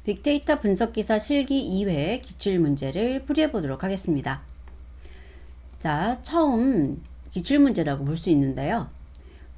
빅데이터 분석기사 실기 2회 기출문제를 풀이해 보도록 하겠습니다. 자, 처음 기출문제라고 볼 수 있는데요.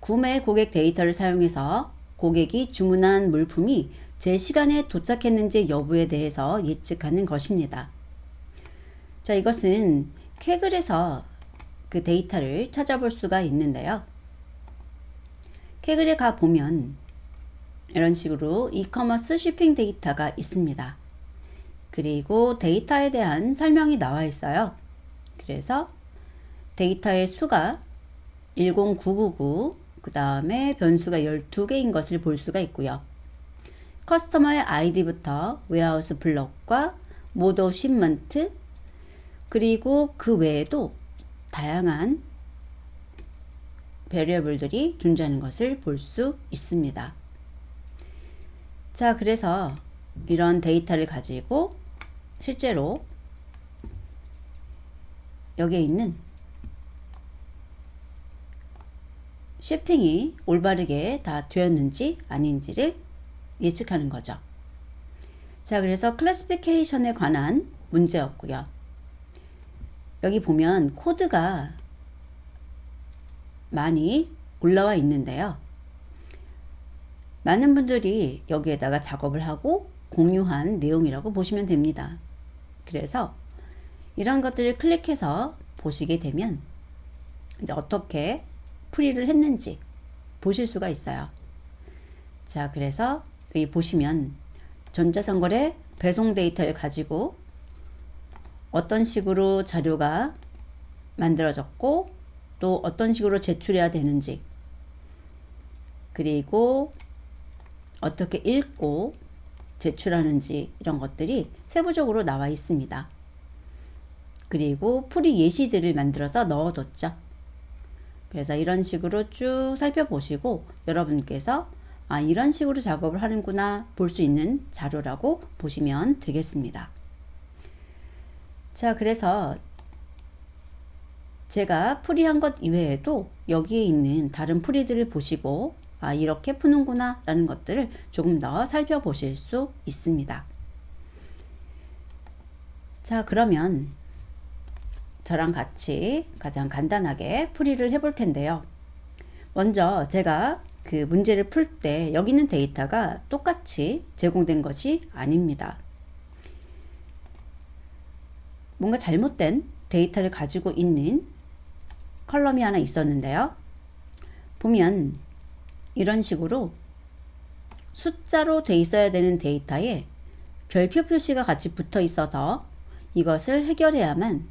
구매 고객 데이터를 사용해서 고객이 주문한 물품이 제 시간에 도착했는지 여부에 대해서 예측하는 것입니다. 자, 이것은 캐글에서 그 데이터를 찾아볼 수가 있는데요. 캐글에 가 보면 이런 식으로 이커머스 쇼핑 데이터가 있습니다. 그리고 데이터에 대한 설명이 나와 있어요. 그래서 데이터의 수가 10999, 그 다음에 변수가 12개인 것을 볼 수가 있고요. 커스터머의 아이디부터 웨어하우스 블럭과 모드 오브 쉽먼트, 그리고 그 외에도 다양한 베리어블들이 존재하는 것을 볼 수 있습니다. 자, 그래서 이런 데이터를 가지고 실제로 여기에 있는 쇼핑이 올바르게 다 되었는지 아닌지를 예측하는 거죠. 자, 그래서 클래시피케이션에 관한 문제였고요. 여기 보면 코드가 많이 올라와 있는데요. 많은 분들이 여기에다가 작업을 하고 공유한 내용이라고 보시면 됩니다. 그래서 이런 것들을 클릭해서 보시게 되면 이제 어떻게 풀이를 했는지 보실 수가 있어요. 자, 그래서 여기 보시면 전자상거래 배송 데이터를 가지고 어떤 식으로 자료가 만들어졌고 또 어떤 식으로 제출해야 되는지, 그리고 어떻게 읽고 제출하는지 이런 것들이 세부적으로 나와 있습니다. 그리고 풀이 예시들을 만들어서 넣어뒀죠. 그래서 이런 식으로 쭉 살펴보시고 여러분께서 이런 식으로 작업을 하는구나 볼 수 있는 자료라고 보시면 되겠습니다. 자, 그래서 제가 풀이한 것 이외에도 여기에 있는 다른 풀이들을 보시고 이렇게 푸는구나 라는 것들을 조금 더 살펴보실 수 있습니다. 자, 그러면 저랑 같이 가장 간단하게 풀이를 해볼 텐데요. 먼저 제가 그 문제를 풀 때 여기 있는 데이터가 똑같이 제공된 것이 아닙니다. 뭔가 잘못된 데이터를 가지고 있는 컬럼이 하나 있었는데요. 보면 이런 식으로 숫자로 돼 있어야 되는 데이터에 별표 표시가 같이 붙어 있어서 이것을 해결해야만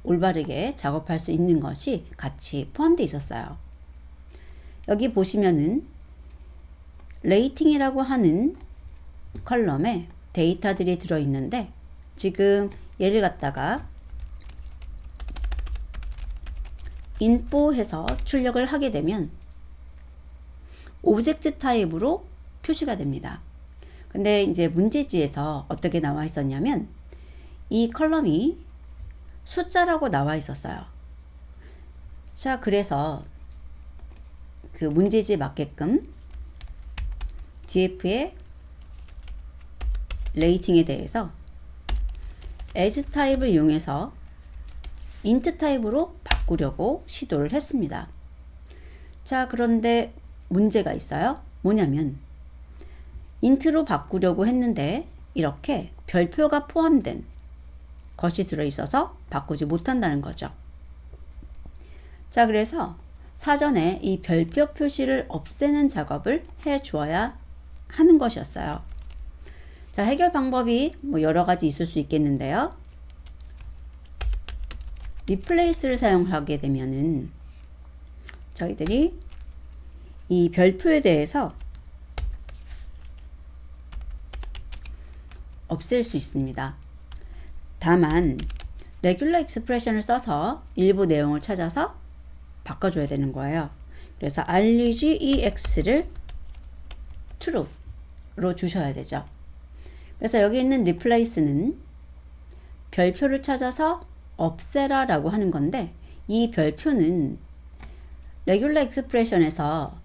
올바르게 작업할 수 있는 것이 같이 포함되어 있었어요. 여기 보시면은 레이팅이라고 하는 컬럼에 데이터들이 들어있는데 지금 얘를 갖다가 인포 해서 출력을 하게 되면 오브젝트 타입으로 표시가 됩니다. 근데 이제 문제지에서 어떻게 나와 있었냐면 이 컬럼이 숫자라고 나와 있었어요. 자, 그래서 그 문제지에 맞게끔 DF의 레이팅에 대해서 as 타입을 이용해서 int 타입으로 바꾸려고 시도를 했습니다. 자, 그런데 문제가 있어요. 뭐냐면 int로 바꾸려고 했는데 이렇게 별표가 포함된 것이 들어있어서 바꾸지 못한다는 거죠. 자, 그래서 사전에 이 별표 표시를 없애는 작업을 해 주어야 하는 것이었어요. 자, 해결 방법이 여러 가지 있을 수 있겠는데요. 리플레이스를 사용하게 되면은 저희들이 이 별표에 대해서 없앨 수 있습니다. 다만 레귤러 익스프레션을 써서 일부 내용을 찾아서 바꿔줘야 되는 거예요. 그래서 regex를 true로 주셔야 되죠. 그래서 여기 있는 replace는 별표를 찾아서 없애라 라고 하는 건데 이 별표는 레귤러 익스프레션에서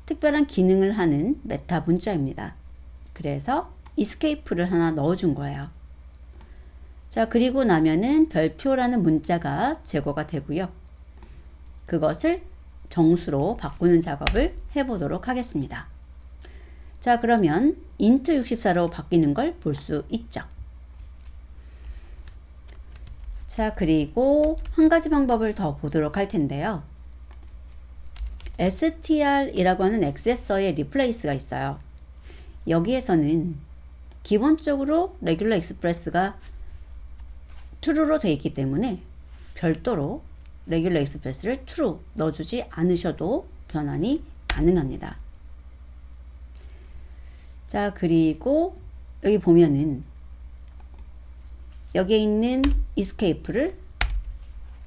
특별한 기능을 하는 메타 문자입니다. 그래서 escape를 하나 넣어준 거예요. 자, 그리고 나면은 별표라는 문자가 제거가 되고요. 그것을 정수로 바꾸는 작업을 해보도록 하겠습니다. 자, 그러면 int 64로 바뀌는 걸 볼 수 있죠. 자, 그리고 한 가지 방법을 더 보도록 할 텐데요. str이라고 하는 액세서의 replace가 있어요. 여기에서는 기본적으로 레귤러 익스프레스가 true로 되어 있기 때문에 별도로 레귤러 익스프레스를 true 넣어주지 않으셔도 변환이 가능합니다. 자, 그리고 여기 보면은 여기에 있는 escape를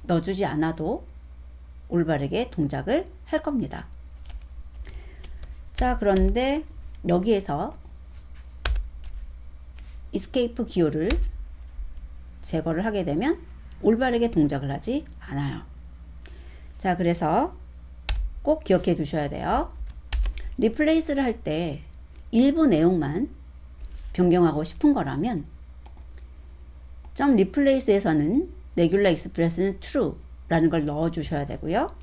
넣어주지 않아도 올바르게 동작을 할 겁니다. 자, 그런데 여기에서 escape 기호를 제거를 하게 되면 올바르게 동작을 하지 않아요. 자, 그래서 꼭 기억해 두셔야 돼요. 리플레이스를 할 때 일부 내용만 변경하고 싶은 거라면 .replace에서는 regular express는 true 라는 걸 넣어 주셔야 되고요.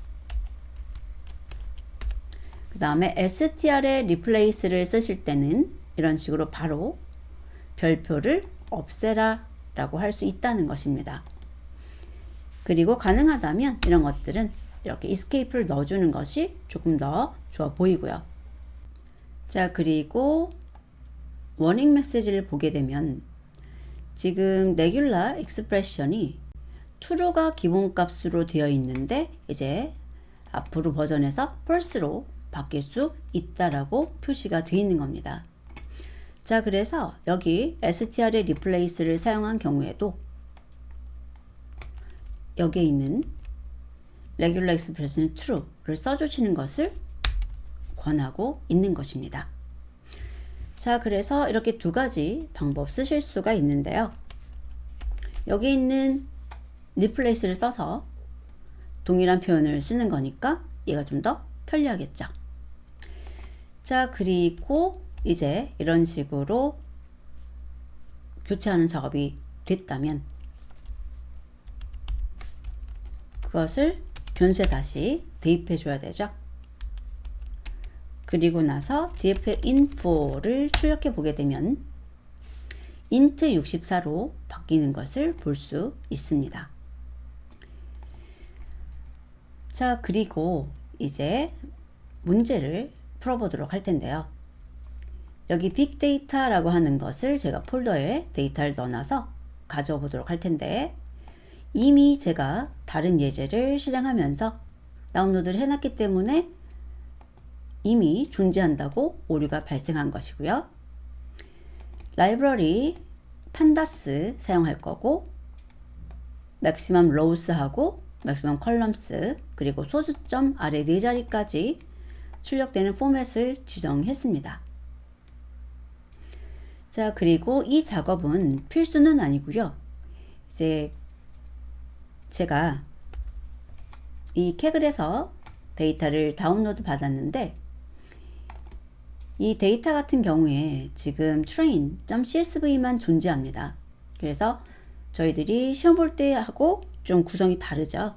그 다음에 str에 replace를 쓰실 때는 이런 식으로 바로 별표를 없애라 라고 할 수 있다는 것입니다. 그리고 가능하다면 이런 것들은 이렇게 escape를 넣어주는 것이 조금 더 좋아 보이고요. 자, 그리고 워닝 메시지를 보게 되면 지금 레귤러 익스프레션이 true가 기본값으로 되어 있는데 이제 앞으로 버전에서 false로 바뀔 수 있다라고 표시가 되어 있는 겁니다. 자, 그래서 여기 str의 replace를 사용한 경우에도 여기에 있는 regular expression true를 써주시는 것을 권하고 있는 것입니다. 자, 그래서 이렇게 두 가지 방법 쓰실 수가 있는데요. 여기 있는 replace를 써서 동일한 표현을 쓰는 거니까 얘가 좀 더 편리하겠죠. 자, 그리고 이제 이런 식으로 교체하는 작업이 됐다면 그것을 변수에 다시 대입해 줘야 되죠. 그리고 나서 dfinfo를 출력해 보게 되면 int 64로 바뀌는 것을 볼 수 있습니다. 자, 그리고 이제 문제를 풀어보도록 할 텐데요. 여기 빅데이터라고 하는 것을 제가 폴더에 데이터를 넣어놔서 가져와 보도록 할 텐데 이미 제가 다른 예제를 실행하면서 다운로드를 해놨기 때문에 이미 존재한다고 오류가 발생한 것이고요. 라이브러리 판다스 사용할 거고 maximum rows하고 maximum columns 그리고 소수점 아래 4자리까지 출력되는 포맷을 지정했습니다. 자, 그리고 이 작업은 필수는 아니고요. 이제 제가 이 캐글에서 데이터를 다운로드 받았는데 이 데이터 같은 경우에 지금 train.csv만 존재합니다. 그래서 저희들이 시험 볼 때 하고 좀 구성이 다르죠.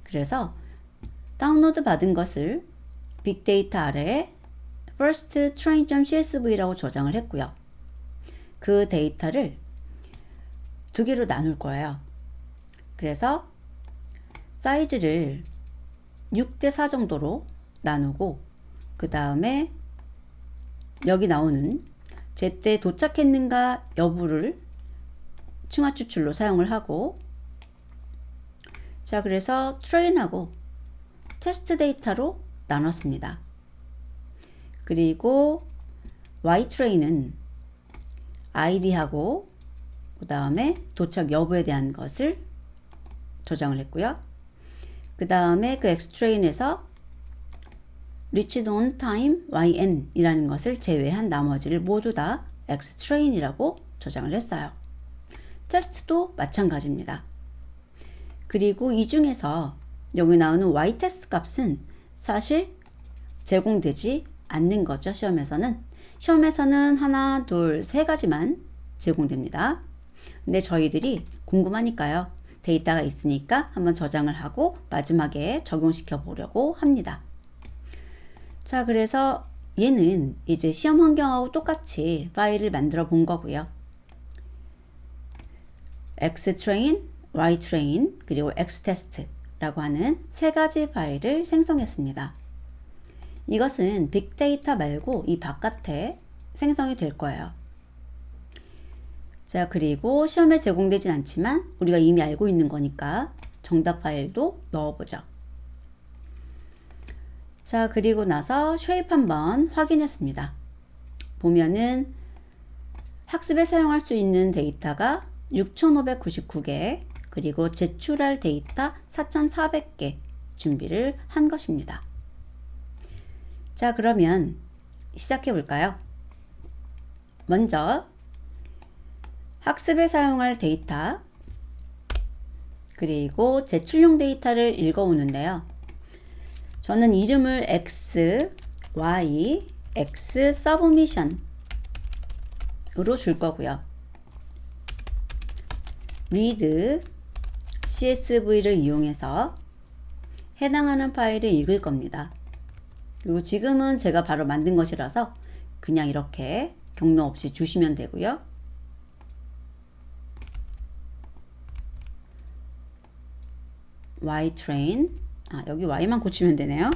그래서 다운로드 받은 것을 빅데이터 아래에 first train.csv라고 저장을 했고요. 그 데이터를 두 개로 나눌 거예요. 그래서 사이즈를 6대4 정도로 나누고 그 다음에 여기 나오는 제때 도착했는가 여부를 층화 추출로 사용을 하고 자, 그래서 트레인하고 테스트 데이터로 나눴습니다. 그리고 yTrain은 id하고 그 다음에 도착 여부에 대한 것을 저장을 했고요. 그 다음에 그 xtrain에서 reached on time yn 이라는 것을 제외한 나머지를 모두 다 xtrain이라고 저장을 했어요. 테스트도 마찬가지입니다. 그리고 이 중에서 여기 나오는 ytest 값은 사실 제공되지 않는 거죠. 시험에서는 시험에서는 하나, 둘, 세 가지만 제공됩니다. 근데 저희들이 궁금하니까요. 데이터가 있으니까 한번 저장을 하고 마지막에 적용시켜 보려고 합니다. 자, 그래서 얘는 이제 시험 환경하고 똑같이 파일을 만들어 본 거고요. Xtrain, Ytrain, 그리고 Xtest라고 하는 세 가지 파일을 생성했습니다. 이것은 빅데이터 말고 이 바깥에 생성이 될 거예요. 자, 그리고 시험에 제공되진 않지만 우리가 이미 알고 있는 거니까 정답 파일도 넣어보죠. 자, 그리고 나서 쉐입 한번 확인했습니다. 보면은 학습에 사용할 수 있는 데이터가 6,599개, 그리고 제출할 데이터 4,400개 준비를 한 것입니다. 자, 그러면 시작해 볼까요? 먼저 학습에 사용할 데이터, 그리고 제출용 데이터를 읽어오는데요. 저는 이름을 X, Y, X Submission으로 줄 거고요. read CSV를 이용해서 해당하는 파일을 읽을 겁니다. 그리고 지금은 제가 바로 만든 것이라서 그냥 이렇게 경로 없이 주시면 되고요. Ytrain, 여기 Y만 고치면 되네요.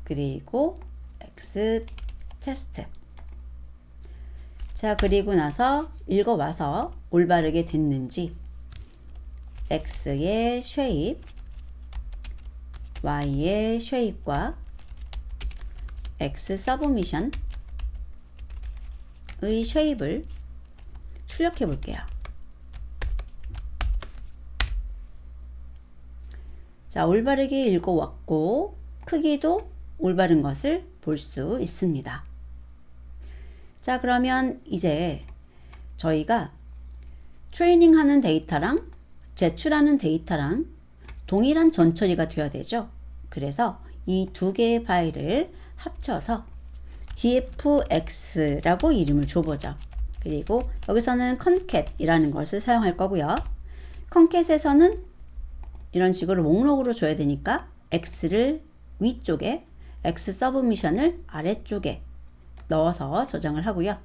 그리고 Xtest. 자, 그리고 나서 읽어와서 올바르게 됐는지 X의 shape, Y의 shape과 X submission의 shape을 출력해 볼게요. 자, 올바르게 읽어왔고 크기도 올바른 것을 볼 수 있습니다. 자, 그러면 이제 저희가 트레이닝하는 데이터랑 제출하는 데이터랑 동일한 전처리가 되어야 되죠. 그래서 이 두 개의 파일을 합쳐서 dfx라고 이름을 줘보죠. 그리고 여기서는 concat이라는 것을 사용할 거고요. concat에서는 이런 식으로 목록으로 줘야 되니까 x를 위쪽에, x submission을 아래쪽에 넣어서 저장을 하고요.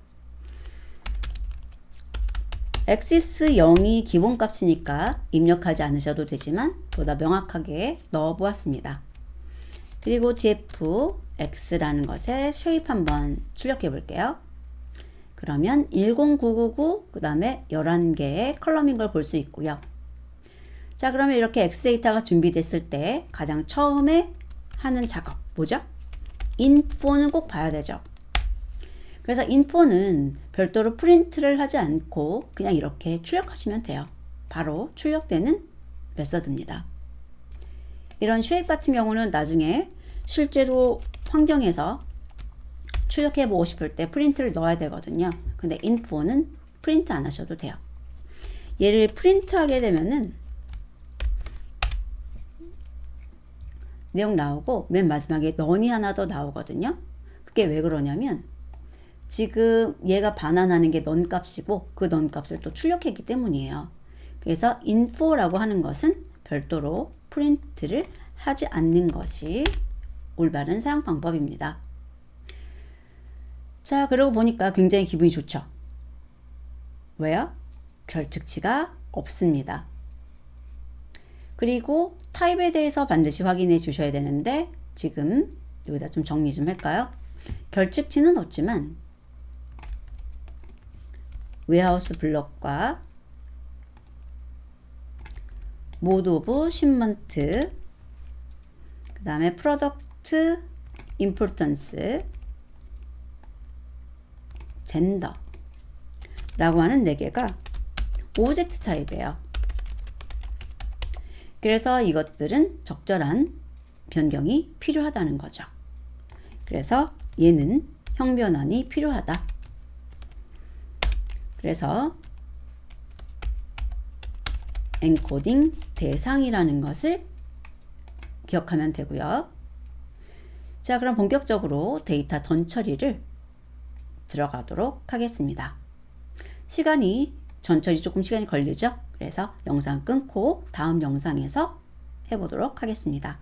axis 0이 기본값이니까 입력하지 않으셔도 되지만 보다 명확하게 넣어 보았습니다. 그리고 dfx라는 것에 shape 한번 출력해 볼게요. 그러면 10999 그 다음에 11개의 컬럼인 걸 볼 수 있고요. 자, 그러면 이렇게 X데이터가 준비됐을 때 가장 처음에 하는 작업 뭐죠? info는 꼭 봐야 되죠. 그래서 info는 별도로 프린트를 하지 않고 그냥 이렇게 출력하시면 돼요. 바로 출력되는 메서드입니다. 이런 shape 같은 경우는 나중에 실제로 환경에서 출력해 보고 싶을 때 프린트를 넣어야 되거든요. 근데 info는 프린트 안 하셔도 돼요. 얘를 프린트 하게 되면은 내용 나오고 맨 마지막에 none이 하나 더 나오거든요. 그게 왜 그러냐면 지금 얘가 반환하는 게 none 값이고 그 none 값을 또 출력했기 때문이에요. 그래서 info라고 하는 것은 별도로 프린트를 하지 않는 것이 올바른 사용 방법입니다. 자, 그러고 보니까 굉장히 기분이 좋죠. 왜요? 결측치가 없습니다. 그리고 타입에 대해서 반드시 확인해 주셔야 되는데 지금 여기다 좀 정리 좀 할까요? 결측치는 없지만 웨어하우스 블럭과 모드 오브 shipment, 그 다음에 프로덕트 임포턴스, 젠더라고 하는 4개가 오브젝트 타입이에요. 그래서 이것들은 적절한 변경이 필요하다는 거죠. 그래서 얘는 형변환이 필요하다. 그래서 엔코딩 대상이라는 것을 기억하면 되고요. 자, 그럼 본격적으로 데이터 전 처리를 들어가도록 하겠습니다. 전 처리 조금 시간이 걸리죠? 그래서 영상 끊고 다음 영상에서 해보도록 하겠습니다.